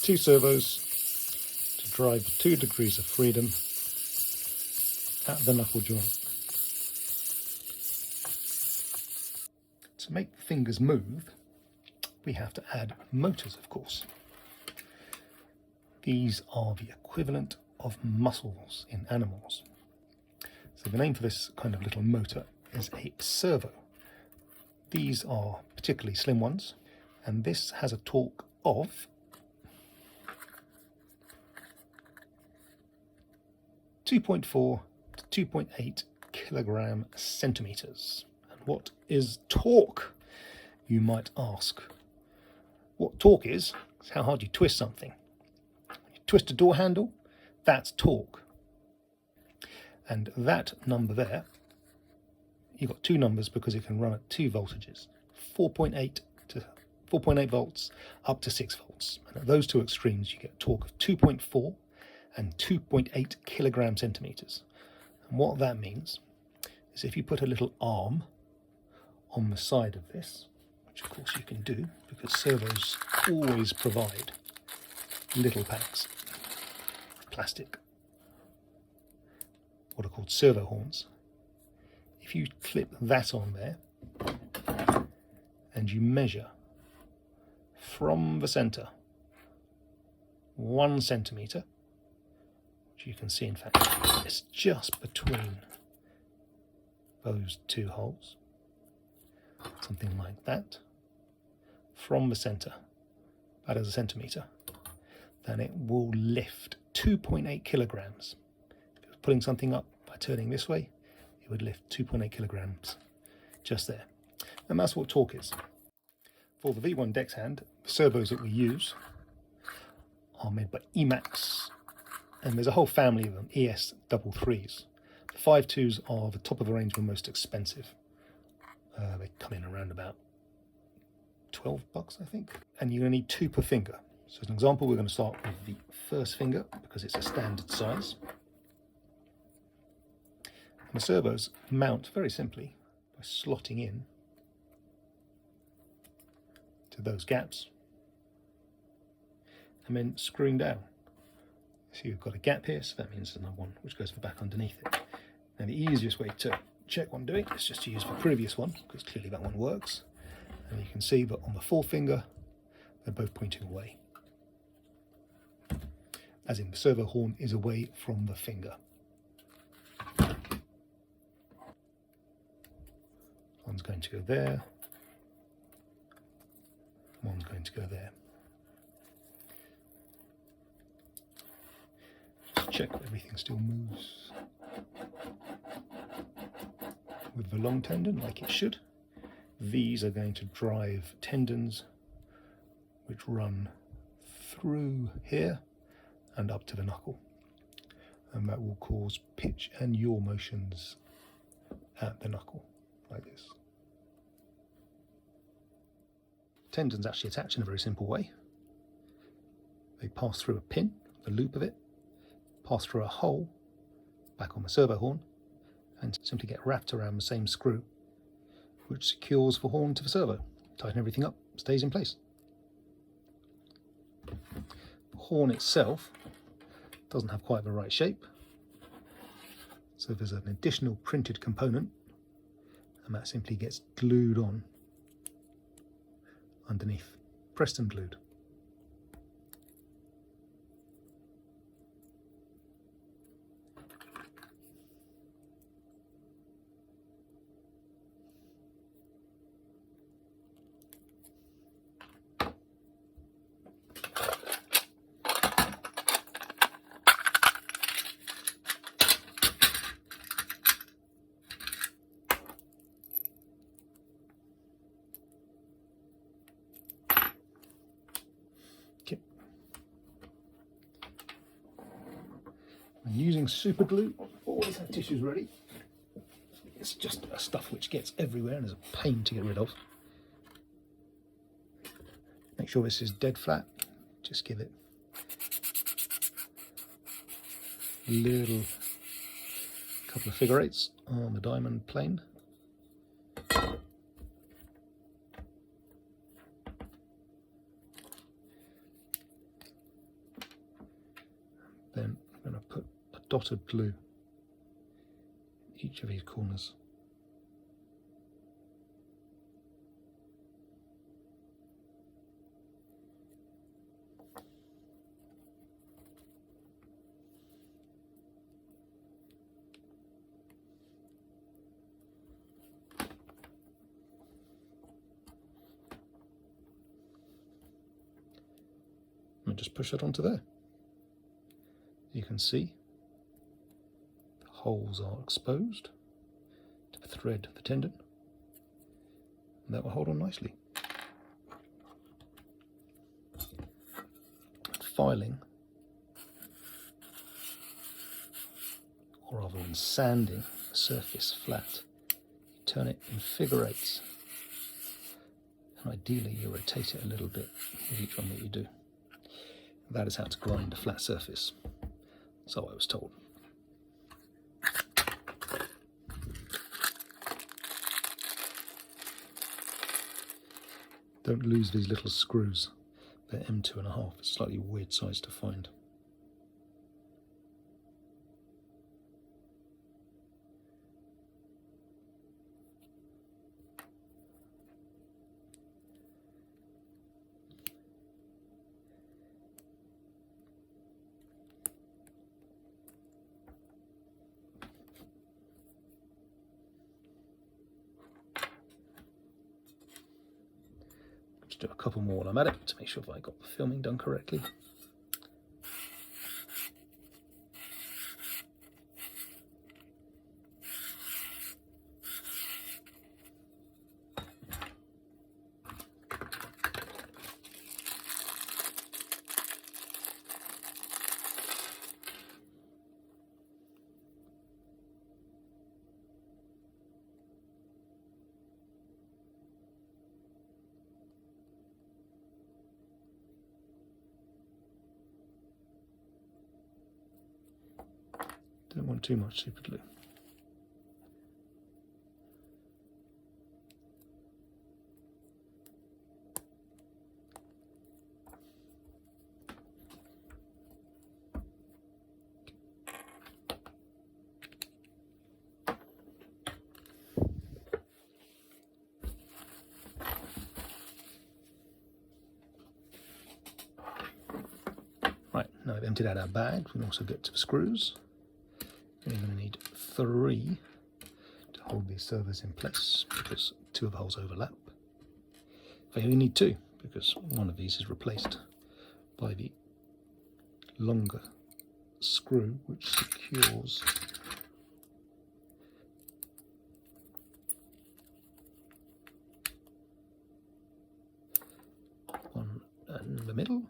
2 servos to drive 2 degrees of freedom at the knuckle joint. To make the fingers move, we have to add motors, of course. These are the equivalent of muscles in animals. So the name for this kind of little motor is a servo. These are particularly slim ones, and this has a torque of 2.4 to 2.8 kilogram centimeters. And what is torque, you might ask? What torque is how hard you twist something. When you twist a door handle, that's torque. And that number there, you've got 2 numbers because it can run at 2 voltages, 4.8 volts up to 6 volts. And at those 2 extremes, you get a torque of 2.4 and 2.8 kilogram centimeters. And what that means is if you put a little arm on the side of this, which of course you can do because servos always provide little packs of plastic, what are called servo horns. If you clip that on there and you measure from the center 1 centimeter, which you can see in fact it's just between those 2 holes, something like that, from the center, about as a centimeter, then it will lift 2.8 kilograms. If it was putting something up by turning this way, it would lift 2.8 kilograms just there. And that's what torque is. For the V1 DexHand, the servos that we use are made by Emax, and there's a whole family of them, ES33s. The 5.2s are the top of the range and most expensive. They come in around about $12, I think. And you're going to need 2 per finger. So as an example, we're going to start with the first finger because it's a standard size. And the servos mount very simply by slotting in to those gaps and then screwing down. So you've got a gap here, so that means there's another one which goes for back underneath it. Now the easiest way to check what I'm doing is just to use the previous one, because clearly that one works. And you can see that on the 4th finger, they're both pointing away. As in, the servo horn is away from the finger. One's going to go there. One's going to go there. Just check that everything still moves with the long tendon like it should. These are going to drive tendons which run through here and up to the knuckle, and that will cause pitch and yaw motions at the knuckle like this. Tendons actually attach in a very simple way. They pass through a pin, the loop of it, pass through a hole back on the servo horn, and simply get wrapped around the same screw which secures the horn to the servo. Tighten everything up, stays in place. The horn itself doesn't have quite the right shape, so there's an additional printed component, and that simply gets glued on underneath, pressed and glued. And using super glue, always have tissues ready. It's just a stuff which gets everywhere and is a pain to get rid of. Make sure this is dead flat. Just give it a little couple of figure eights on the diamond plane. Then I'm going to put a dotted glue in each of these corners. And just push it onto there. You can see the holes are exposed to the thread of the tendon, and that will hold on nicely. Filing, or rather than sanding the surface flat, you turn it in figure eights, and ideally you rotate it a little bit with each one that you do. That is how to grind a flat surface, so I was told. Don't lose these little screws. They're M2.5, it's a slightly weird size to find. Just do a couple more while I'm at it to make sure that I got the filming done correctly. Don't want too much super glue. Right, now I've emptied out our bag, we can also get to the screws. You're going to need 3 to hold these servos in place because 2 of the holes overlap. I only need 2 because one of these is replaced by the longer screw which secures one in the middle.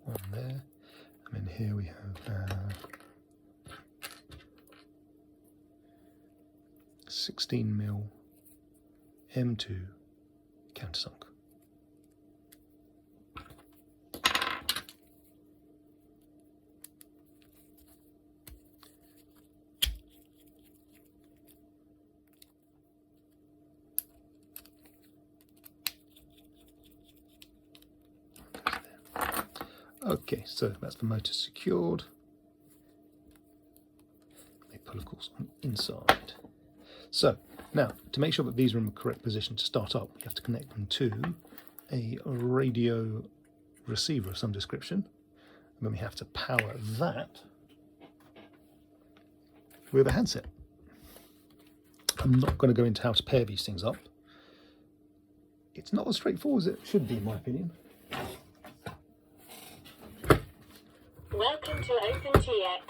One there, and then here we have 16mm M2 countersunk. Okay, so that's the motor secured. They pull, of course, on the inside. So now, to make sure that these are in the correct position to start up, you have to connect them to a radio receiver of some description. And then we have to power that with a handset. I'm not going to go into how to pair these things up. It's not as straightforward as it should be, in my opinion. Welcome to OpenTX.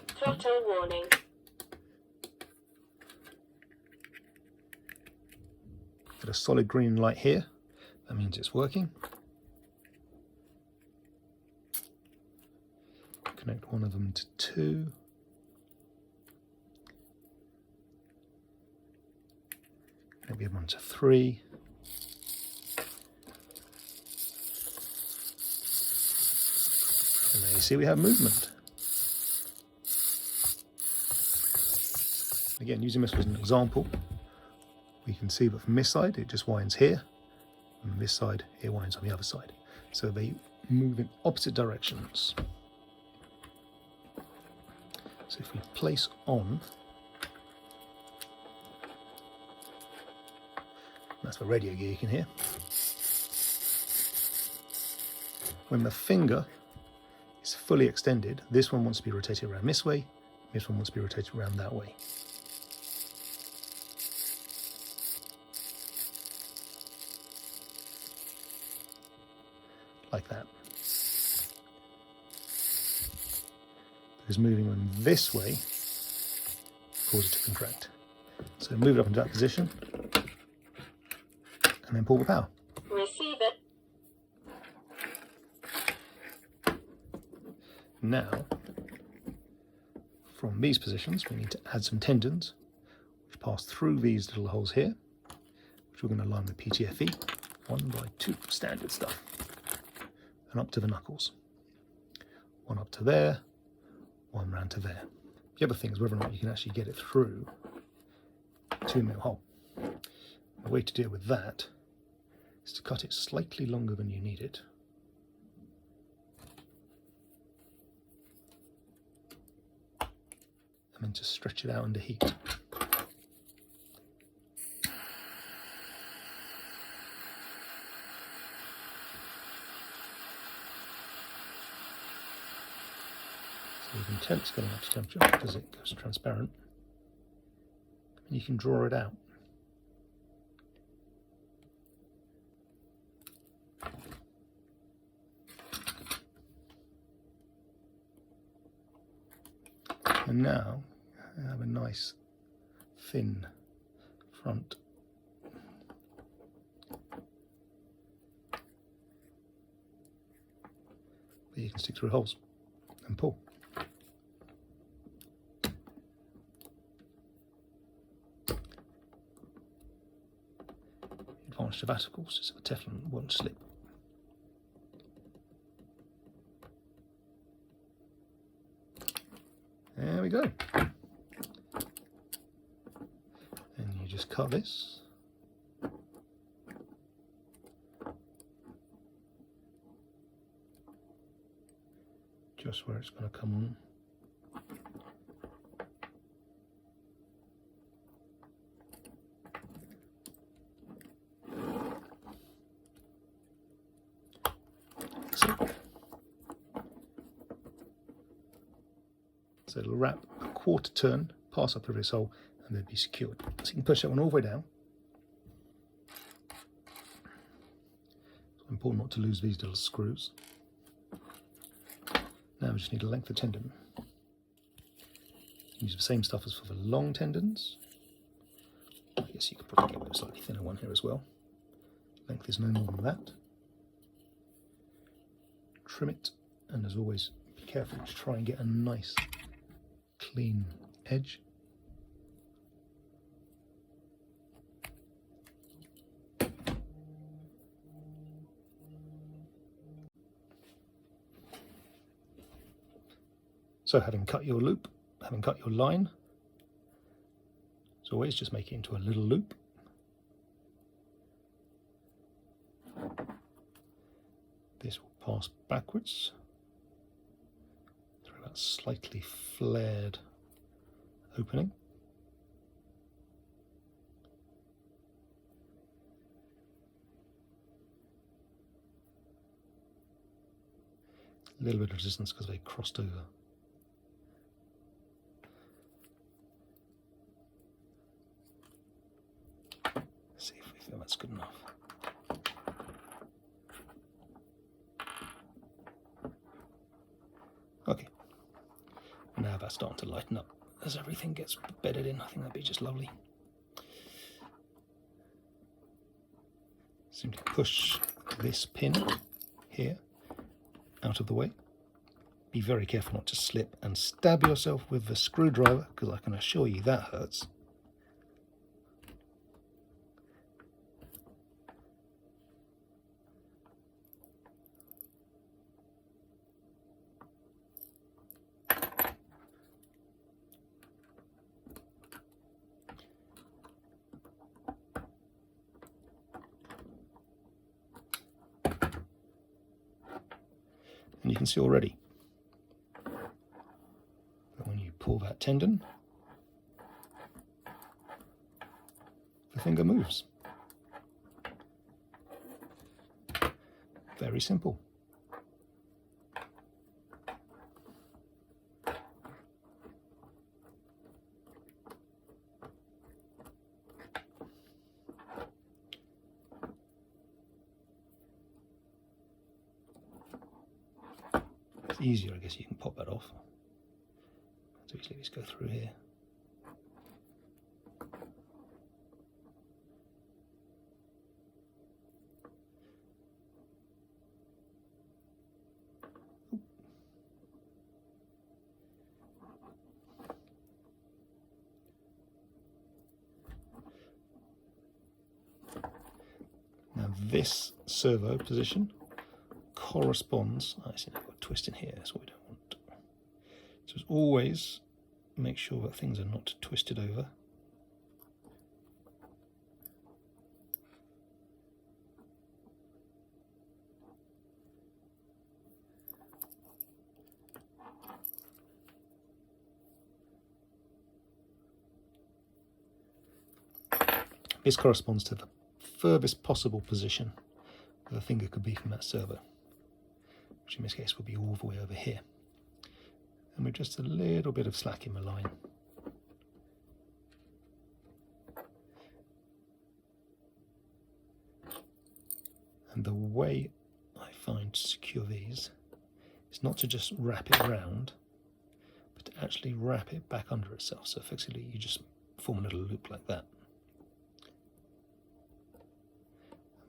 Throttle warning. Got a solid green light here. That means it's working. Connect one of them to 2. Maybe 1 to 3. And there you see we have movement. Again, using this as an example, we can see that from this side it just winds here, and from this side it winds on the other side. So they move in opposite directions. So if we place on, that's the radio gear you can hear. When the finger is fully extended, this one wants to be rotated around this way, this one wants to be rotated around that way. Like that. Because moving them this way causes it to contract. So move it up into that position and then pull the power. Receive it. Now, from these positions, we need to add some tendons which pass through these little holes here, which we're going to line with PTFE 1x2 standard stuff, and up to the knuckles. One up to there, one round to there. The other thing is whether or not you can actually get it through a 2mm hole. The way to deal with that is to cut it slightly longer than you need it. And then to stretch it out under heat. So you can tell it's getting up to temperature because it goes transparent. And you can draw it out. And now I have a nice thin front. But you can stick through holes and pull. The advantage of that, of course, is that the Teflon won't slip. There we go. And you just cut this. Just where it's going to come on. So it'll wrap a quarter turn, pass up through this hole, and then be secured. So you can push that one all the way down. It's important not to lose these little screws. Now we just need a length of tendon. Use the same stuff as for the long tendons. I guess you could probably get with a slightly thinner one here as well. Length is no more than that. Trim it, and as always, be careful to try and get a nice clean edge. So having cut your loop, having cut your line, as always, just make it into a little loop. This will pass backwards through that slightly flared opening. A little bit of resistance because they crossed over. Let's see if we feel that's good enough. Okay, now that's starting to lighten up as everything gets bedded in. I think that'd be just lovely. Simply push this pin here out of the way. Be very careful not to slip and stab yourself with the screwdriver, because I can assure you that hurts. see already that when you pull that tendon, the finger moves. Very simple. It's easier, I guess you can pop that off. So easily just go through here. Now this servo position corresponds, I see I've got a twist in here, that's what we don't want. So as always, make sure that things are not twisted over. This corresponds to the furthest possible position that the finger could be from that servo, which in this case would be all the way over here. And with just a little bit of slack in the line. And the way I find to secure these is not to just wrap it around, but to actually wrap it back under itself. So effectively you just form a little loop like that.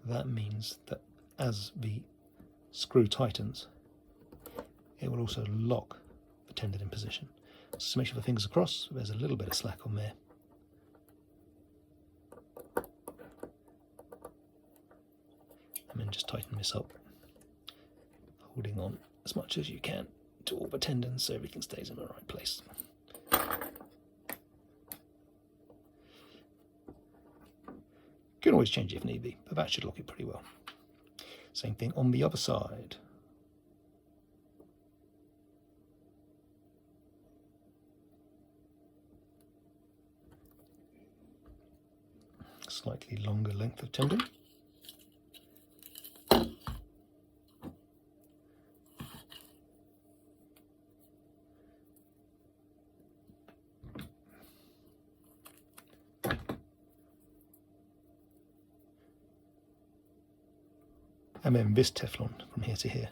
That means that as the screw tightens, it will also lock the tendon in position. So make sure the fingers are crossed, there's a little bit of slack on there. And then just tighten this up, holding on as much as you can to all the tendons so everything stays in the right place. You can always change it if need be, but that should lock it pretty well. Same thing on the other side. Slightly longer length of tendon. And then this Teflon from here to here.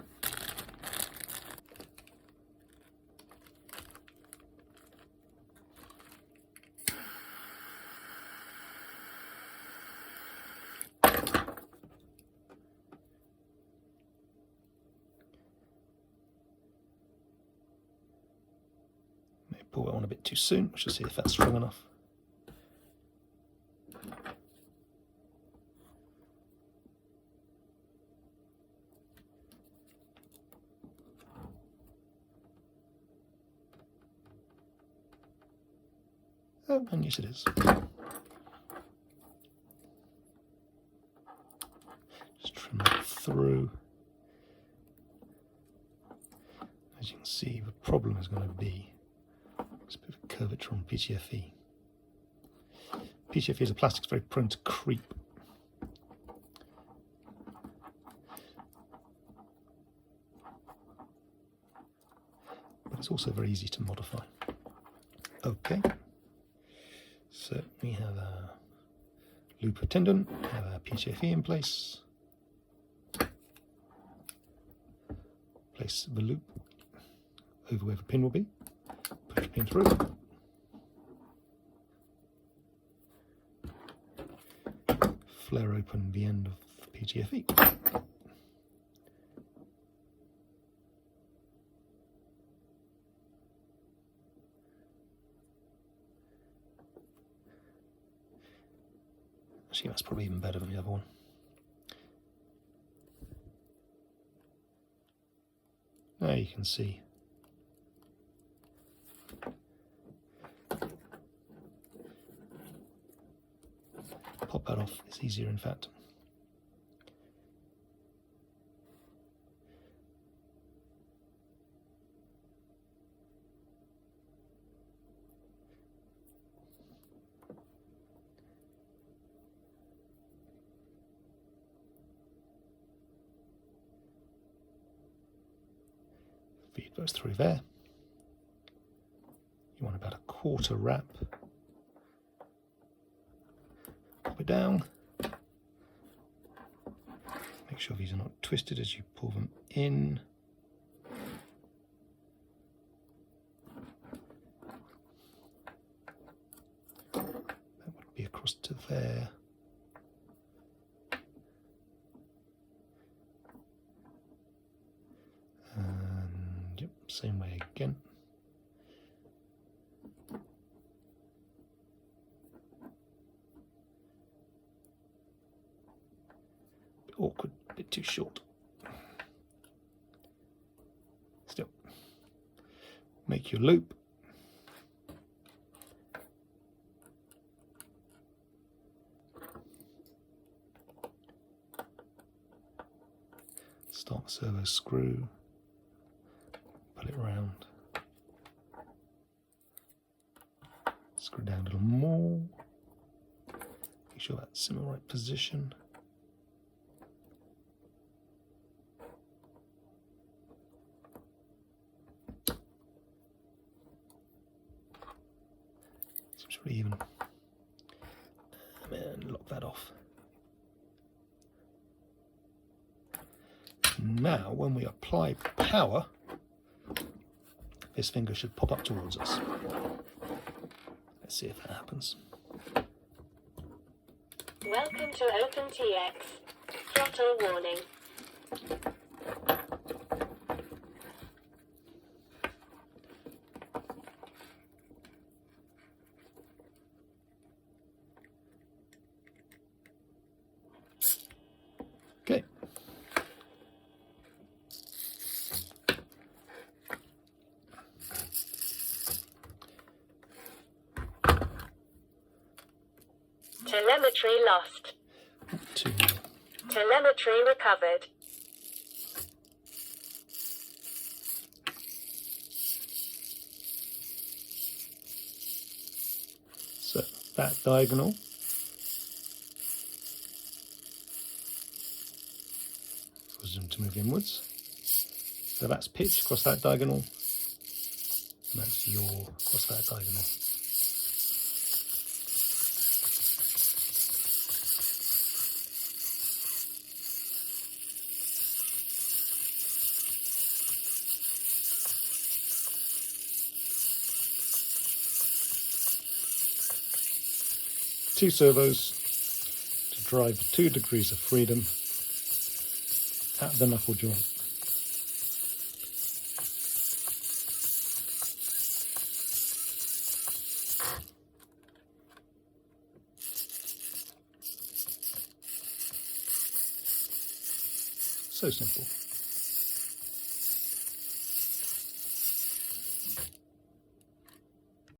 May pull that one a bit too soon, we shall see if that's strong enough. Oh, and yes it is. Just trim that through. As you can see, the problem is going to be this bit of curvature on PTFE. PTFE is a plastic that's very prone to creep. But it's also very easy to modify. Okay. So we have a loop of tendon, we have our PTFE in place. Place the loop over where the pin will be, push the pin through. Flare open the end of the PTFE. Actually, that's probably even better than the other one. Now you can see pop that off, it's easier in fact. goes through there. You want about a quarter wrap. Pop it down. Make sure these are not twisted as you pull them in. That would be across to there. And yep, same way again. Bit awkward, a bit too short. Still, make your loop. Start the servo screw, pull it around, screw down a little more, make sure that's in the right position. Seems pretty even. And lock that off. Now, when we apply power, this finger should pop up towards us. Let's see if that happens. Welcome to OpenTX. Throttle warning. Okay. Telemetry lost. Telemetry recovered. So that diagonal causes them to move inwards. So that's pitch across that diagonal, and that's yaw across that diagonal. Two servos to drive 2 degrees of freedom at the knuckle joint. So simple.